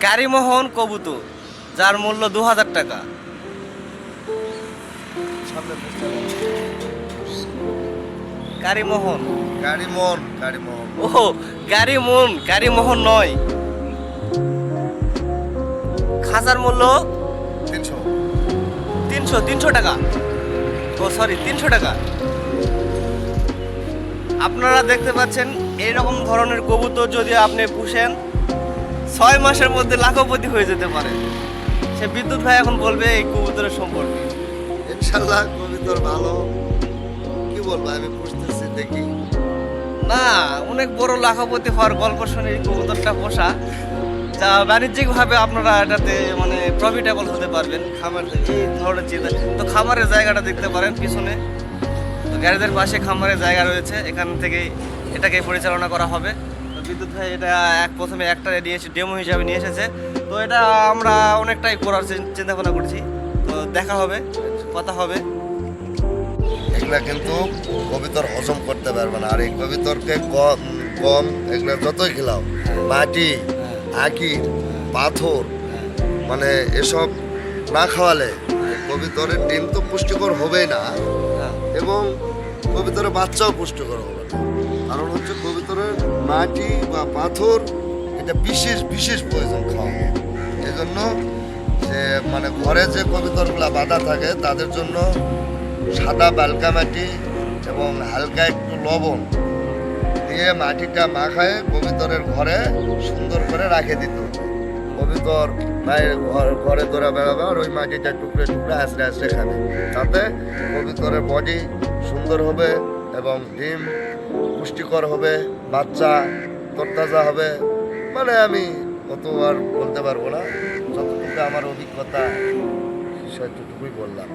গাড়িমোহন কবুতর, যার মূল্য 2000 টাকা। গাড়িমোহন, গাড়িমোহন ও গাড়িমোহন নয়। খাঁচার মূল্য 300। 300 টাকা। ও সরি, 300 টাকা। আপনারা দেখতে পাচ্ছেন এইরকম ধরনের কবুতর যদি আপনি পুষেন 6 মাসের মধ্যে লাখপতি হয়ে যেতে পারে। সে বিদ্যুৎ ভাই এখন বলবে এই কবুতরের সম্পর্কে। ইনশাল্লাহ কবিতর ভালো, কি বলবো, আমি পুষতেছি দেখি। না, অনেক বড় লাখপতি হওয়ার গল্প শুনে এই কবুতরটা পোষা, যা বাণিজ্যিকভাবে আপনারা এটাতে মানে প্রফিটেবল হতে পারবেন খামার থেকে। এই ধরনের চিন্তা তো খামারের জায়গাটা দেখতে পারেন পিছনে, তো গ্যারেজের পাশে খামারের জায়গা রয়েছে, এখান থেকে এটাকে পরিচালনা করা হবে। তো বিদ্যুৎ ভাই এটা প্রথমে একটা নিয়ে এসে ডেমো হিসাবে নিয়ে এসেছে, তো এটা আমরা অনেকটাই করার চিন্তা ভাবনা করছি। তো দেখা হবে, কথা হবে। এগুলা কিন্তু কবিতর হজম করতে পারবে না, আর এই কবিতরকে গম গম এগুলা যতই খেলাও, মাটি, আকির, পাথর, মানে এসব না খাওয়ালে কবিতরের ডিম তো পুষ্টিকর হবেই না, হ্যাঁ, এবং কবিতরের বাচ্চাও পুষ্টিকর হবে না। কারণ হচ্ছে কবিতরের মাটি বা পাথর এটা বিশেষ বিশেষ প্রয়োজন খাওয়া। এই জন্য যে মানে ঘরে যে কবিতরগুলা বাঁধা থাকে তাদের জন্য সাদা বালকা মাটি এবং হালকা একটু লবণ দিয়ে মাটিটা মাখায় কবিতরের ঘরে সুন্দর করে রাখে দিত। কবিতর মায়ের ঘরে ধরে বেড়াবে আর ওই মাটিটা টুকরে টুকরে আস্তে আস্তে খাবে, তাতে কবিতরের বডি সুন্দর হবে এবং ডিম পুষ্টিকর হবে, বাচ্চা তরতাজা হবে। মানে আমি অত আর বলতে পারবো না, যতটুকু আমার অভিজ্ঞতা সেটুকুই বললাম।